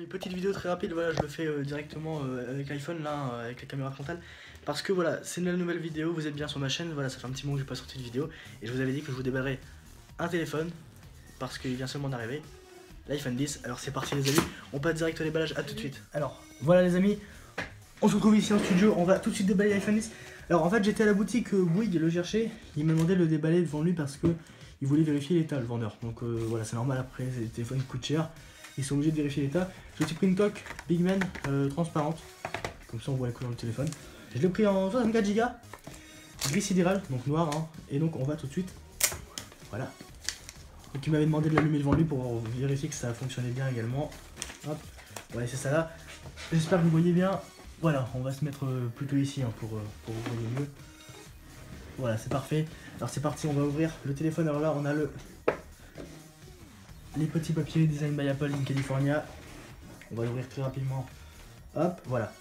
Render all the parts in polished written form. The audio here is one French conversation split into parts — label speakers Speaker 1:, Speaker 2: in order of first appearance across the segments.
Speaker 1: petite vidéo très rapide, voilà, je le fais directement avec l'iPhone, là, avec la caméra frontale. Parce que voilà, c'est une nouvelle vidéo, vous êtes bien sur ma chaîne, voilà, ça fait un petit moment que j'ai pas sorti de vidéo. Et je vous avais dit que je vous déballerais un téléphone, parce qu'il vient seulement d'arriver, l'iPhone 10. Alors c'est parti les amis, on passe direct au déballage, à tout de suite. Alors, voilà les amis, on se retrouve ici en studio, on va tout de suite déballer l'iPhone 10. Alors en fait j'étais à la boutique Bouygues le chercher, il m'a demandé de le déballer devant lui parce que il voulait vérifier l'état, le vendeur. Donc voilà, c'est normal, après les téléphones coûtent cher, ils sont obligés de vérifier l'état. J'ai aussi pris une coque Big Man transparente, comme ça on voit la couleur du téléphone. Je l'ai pris en 64 Go, gris sidéral, donc noir, hein. Et donc on va tout de suite, voilà. Donc il m'avait demandé de l'allumer devant lui pour vérifier que ça fonctionnait bien également. Hop, ouais c'est ça là. J'espère que vous voyez bien. Voilà, on va se mettre plutôt ici hein, pour vous voyez mieux. Voilà, c'est parfait. Alors c'est parti, on va ouvrir le téléphone. Alors là, on a les petits papiers Design by Apple in California. On va l'ouvrir très rapidement. Hop, voilà.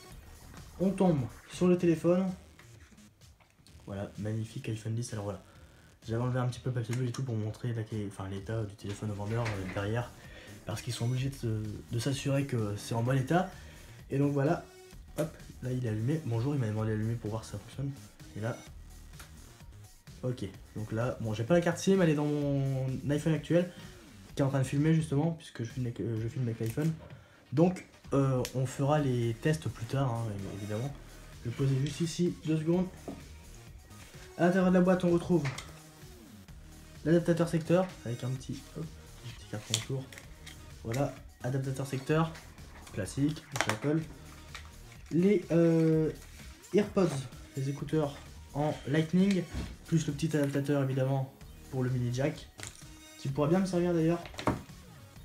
Speaker 1: On tombe sur le téléphone. Voilà, magnifique iPhone 10. Alors voilà, j'avais enlevé un petit peu le papier bleu et tout pour montrer l'état du téléphone au vendeur derrière. Parce qu'ils sont obligés de s'assurer que c'est en bon état. Et donc voilà, hop, là il est allumé. Bonjour, il m'a demandé d'allumer pour voir si ça fonctionne. Et là, ok. Donc là, bon, j'ai pas la carte SIM, elle est dans mon iPhone actuel, qui est en train de filmer justement, puisque je filme avec l'iPhone. Donc, on fera les tests plus tard, hein, évidemment. Je vais poser juste ici, 2 secondes. À l'intérieur de la boîte, on retrouve l'adaptateur secteur, avec un petit carton autour. Voilà, adaptateur secteur, classique, chez Apple. Les AirPods, les écouteurs en Lightning, plus le petit adaptateur évidemment pour le mini jack, qui pourra bien me servir d'ailleurs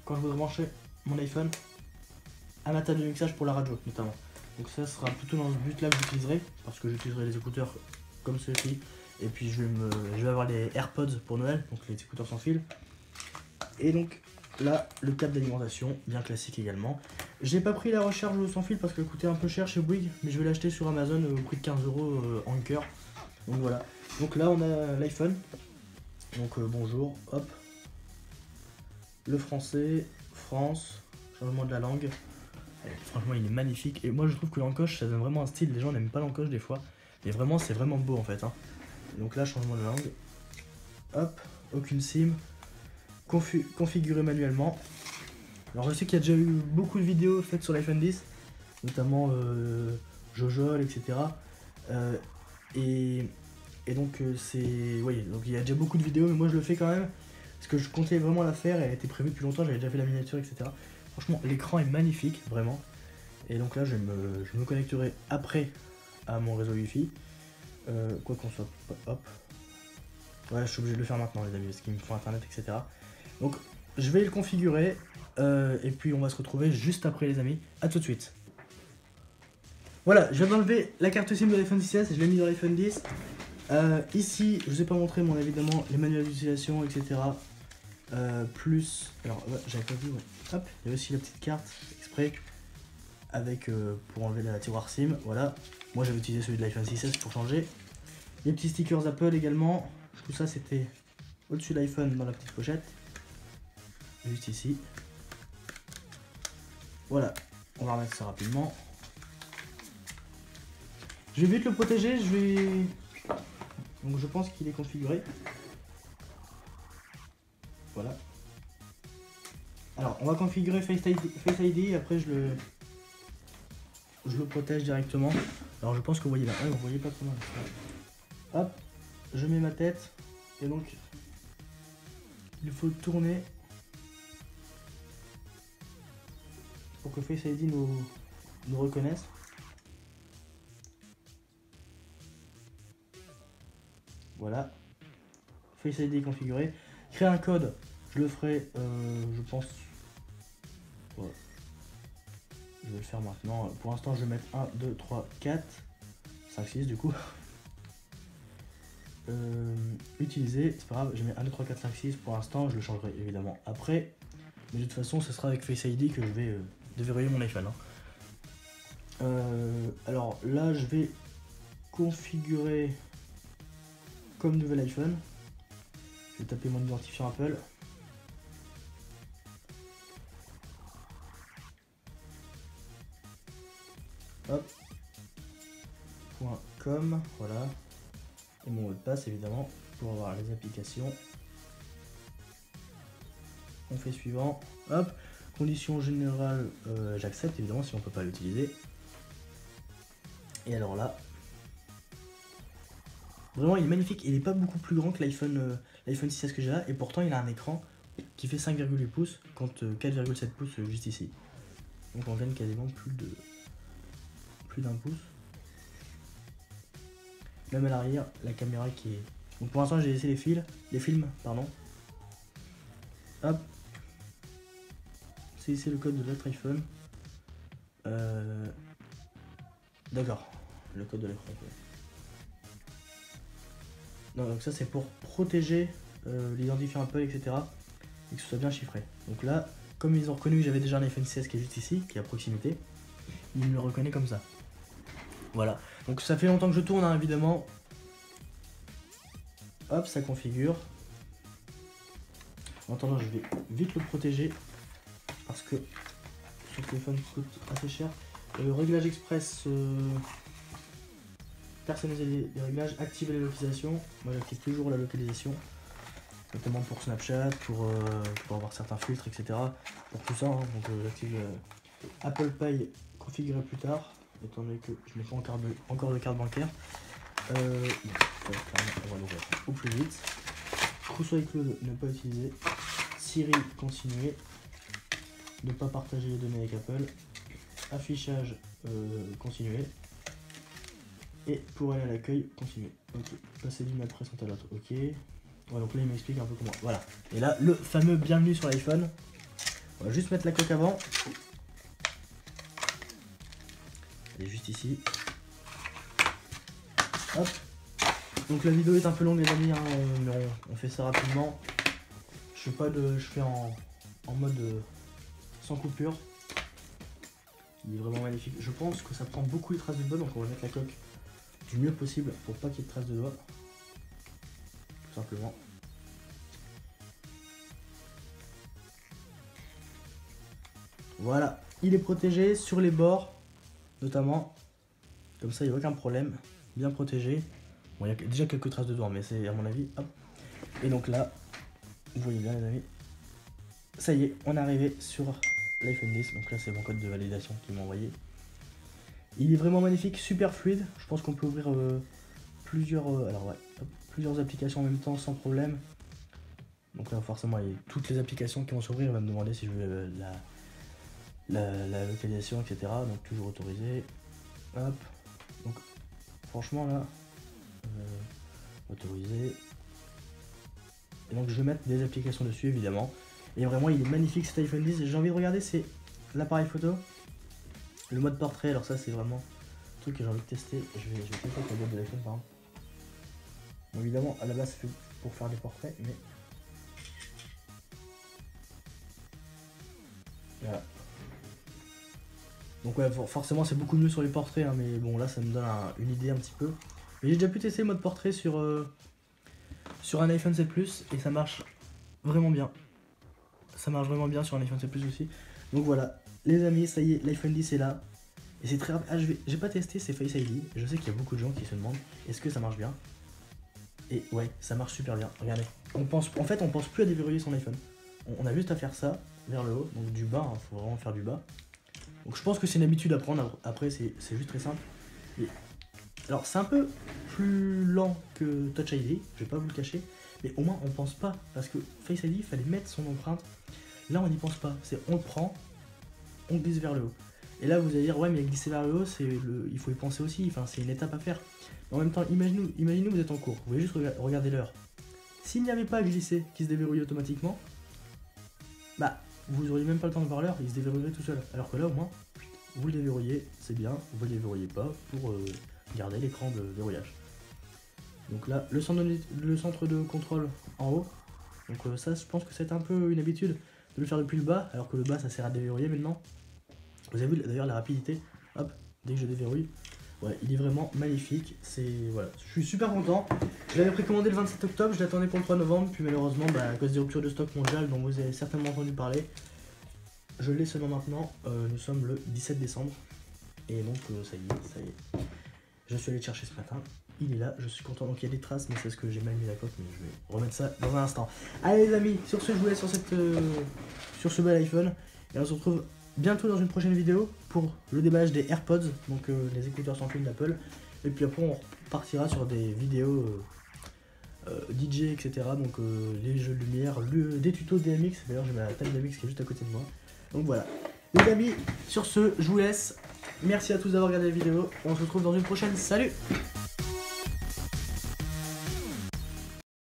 Speaker 1: quand je voudrais brancher mon iPhone à ma table de mixage pour la radio notamment. Donc ça sera plutôt dans ce but là que j'utiliserai, parce que j'utiliserai les écouteurs comme ceux-ci, et puis je vais avoir les AirPods pour Noël, donc les écouteurs sans fil. Et donc là, le câble d'alimentation, bien classique également. J'ai pas pris la recharge sans fil parce qu'elle coûtait un peu cher chez Bouygues, mais je vais l'acheter sur Amazon au prix de 15 € en cœur. Donc voilà. Donc là, on a l'iPhone. Donc bonjour, hop. Le français, France, changement de la langue. Franchement, il est magnifique. Et moi, je trouve que l'encoche, ça donne vraiment un style. Les gens n'aiment pas l'encoche des fois. Mais vraiment, c'est vraiment beau en fait. Hein. Donc là, changement de langue. Hop, aucune SIM. Configuré manuellement. Alors je sais qu'il y a déjà eu beaucoup de vidéos faites sur l'iPhone 10, notamment Jojol, etc. Et donc c'est... Oui, donc il y a déjà beaucoup de vidéos, mais moi je le fais quand même, parce que je comptais vraiment la faire, elle était prévue depuis longtemps, j'avais déjà fait la miniature, etc. Franchement, l'écran est magnifique, vraiment. Et donc là, je me connecterai après à mon réseau Wi-Fi. Quoi qu'on soit... Hop. Ouais, je suis obligé de le faire maintenant, les amis, parce qu'il me faut internet, etc. Donc, je vais le configurer. Et puis on va se retrouver juste après les amis, à tout de suite. Voilà, je viens d'enlever la carte SIM de l'iPhone 6S, je l'ai mis dans l'iPhone 10. Ici, je vous ai pas montré mon évidemment les manuels d'utilisation, etc. Plus, alors ouais, j'avais pas vu, ouais. Hop, il y a aussi la petite carte exprès avec pour enlever la tiroir SIM. Voilà, moi j'avais utilisé celui de l'iPhone 6S pour changer. Les petits stickers Apple également. Tout ça c'était au-dessus de l'iPhone dans la petite pochette, juste ici. Voilà, on va remettre ça rapidement. Je vais vite le protéger, donc je pense qu'il est configuré. Voilà. Alors, on va configurer Face ID, après je le protège directement. Alors je pense que vous voyez là, vous voyez pas trop mal. Hop, je mets ma tête, et donc il faut tourner pour que Face ID nous reconnaisse. Voilà, Face ID est configuré. Créer un code, je le ferai, je pense. Ouais. Je vais le faire maintenant. Pour l'instant, je vais mettre 1, 2, 3, 4, 5, 6 du coup. Utiliser, c'est pas grave, je mets 1, 2, 3, 4, 5, 6 pour l'instant, je le changerai évidemment après. Mais de toute façon, ce sera avec Face ID que je vais déverrouiller mon iPhone. Hein. Alors là, je vais configurer comme nouvel iPhone. Je vais taper mon identifiant Apple. Hop. .com, voilà. Et mon mot de passe évidemment pour avoir les applications. On fait suivant. Hop. Conditions générales, j'accepte évidemment si on peut pas l'utiliser. Et alors là, vraiment il est magnifique. Il est pas beaucoup plus grand que l'iPhone 6S que j'ai là, et pourtant il a un écran qui fait 5,8 pouces contre 4,7 pouces juste ici. Donc on gagne quasiment plus d'un pouce. Même à l'arrière, la caméra qui est... Donc pour l'instant j'ai laissé les films, pardon. Hop. C'est ici le code de l'autre iPhone. D'accord, le code de l'écran. Non, donc ça c'est pour protéger l'identifiant Apple, etc. Et que ce soit bien chiffré. Donc là, comme ils ont reconnu que j'avais déjà un iPhone 16 qui est juste ici, qui est à proximité, il me le reconnaît comme ça. Voilà. Donc ça fait longtemps que je tourne, hein, évidemment. Hop, ça configure. En attendant, je vais vite le protéger parce que ce téléphone coûte assez cher. Réglage express, personnaliser les réglages, activer la localisation. Moi j'active toujours la localisation, notamment pour Snapchat, pour avoir certains filtres, etc. Pour tout ça, hein. Donc j'active Apple Pay configuré plus tard, étant donné que je n'ai pas encore de carte bancaire. Bon, on va l'ouvrir au plus vite. Trousseau iCloud, ne pas utiliser. Siri, continuer. Ne pas partager les données avec Apple. Affichage, continuer. Et pour aller à l'accueil, continuer. Ok. Passer d'une adresse à l'autre. Ok. Ouais, donc là il m'explique un peu comment. Voilà. Et là, le fameux bienvenue sur l'iPhone. On va juste mettre la coque avant. Elle est juste ici. Hop. Donc la vidéo est un peu longue les amis, hein, mais on fait ça rapidement. Je fais en mode sans coupure. Il est vraiment magnifique. Je pense que ça prend beaucoup les traces de doigts, donc on va mettre la coque du mieux possible pour pas qu'il y ait de traces de doigts. Tout simplement. Voilà, il est protégé sur les bords, notamment. Comme ça, il n'y a aucun problème. Bien protégé. Bon, il y a déjà quelques traces de doigts, mais c'est à mon avis. Hop. Et donc là, vous voyez bien les amis. Ça y est, on est arrivé sur l'iPhone 10. Donc là, c'est mon code de validation qu'il m'a envoyé. Il est vraiment magnifique, super fluide. Je pense qu'on peut ouvrir plusieurs applications en même temps sans problème. Donc là, forcément, il y a toutes les applications qui vont s'ouvrir. Il va me demander si je veux la localisation, etc. Donc toujours autorisé. Hop. Donc franchement là, autorisé. Et donc je vais mettre des applications dessus évidemment. Et vraiment il est magnifique cet iPhone 10. J'ai envie de regarder, c'est l'appareil photo, le mode portrait. Alors ça c'est vraiment un truc que j'ai envie de tester. Je vais tester avec la boîte de l'iPhone par exemple. Bon, évidemment à la base c'est pour faire des portraits, mais voilà. Donc ouais, forcément c'est beaucoup mieux sur les portraits, hein, mais bon là ça me donne une idée un petit peu. Mais j'ai déjà pu tester le mode portrait sur un iPhone 7 Plus et ça marche vraiment bien. Ça marche vraiment bien sur un iPhone 7 Plus aussi. Donc voilà, les amis, ça y est, l'iPhone 10 est là. Et c'est très rapide. Ah, j'ai pas testé, c'est Face ID. Je sais qu'il y a beaucoup de gens qui se demandent est-ce que ça marche bien. Et ouais, ça marche super bien. Regardez. On pense plus à déverrouiller son iPhone. On a juste à faire ça vers le haut, donc du bas, hein, faut vraiment faire du bas. Donc je pense que c'est une habitude à prendre, après c'est juste très simple. Et alors c'est un peu plus lent que Touch ID, je vais pas vous le cacher, mais au moins on pense pas, parce que Face ID il fallait mettre son empreinte, là on n'y pense pas, c'est on le prend, on glisse vers le haut. Et là vous allez dire ouais mais glisser vers le haut, il faut y penser aussi, enfin c'est une étape à faire. Mais en même temps imaginez vous êtes en cours, vous voulez juste regarder l'heure. S'il n'y avait pas à glisser qui se déverrouille automatiquement, bah vous auriez même pas le temps de voir l'heure, il se déverrouillerait tout seul. Alors que là au moins, vous le déverrouillez, c'est bien, vous le déverrouillez pas pour garder l'écran de verrouillage. Donc là, le centre de contrôle en haut. Donc ça, je pense que c'est un peu une habitude de le faire depuis le bas, alors que le bas ça sert à déverrouiller maintenant. Vous avez vu d'ailleurs la rapidité, hop, dès que je déverrouille. Ouais, il est vraiment magnifique, voilà, je suis super content. Je l'avais précommandé le 27 octobre, je l'attendais pour le 3 novembre, puis malheureusement, à cause des ruptures de stock mondiales dont vous avez certainement entendu parler, je l'ai seulement maintenant, nous sommes le 17 décembre. Et donc ça y est. Je suis allé le chercher ce matin. Il est là, je suis content. Donc il y a des traces, mais c'est parce que j'ai mal mis la coque, mais je vais remettre ça dans un instant. Allez les amis, sur ce je vous laisse sur ce bel iPhone. Et on se retrouve bientôt dans une prochaine vidéo pour le déballage des AirPods, donc les écouteurs sans fil d'Apple. Et puis après on partira sur des vidéos DJ, etc. Donc les jeux de lumière, des tutos DMX. D'ailleurs j'ai ma table DMX qui est juste à côté de moi. Donc voilà. Les amis, sur ce, je vous laisse. Merci à tous d'avoir regardé la vidéo. On se retrouve dans une prochaine. Salut!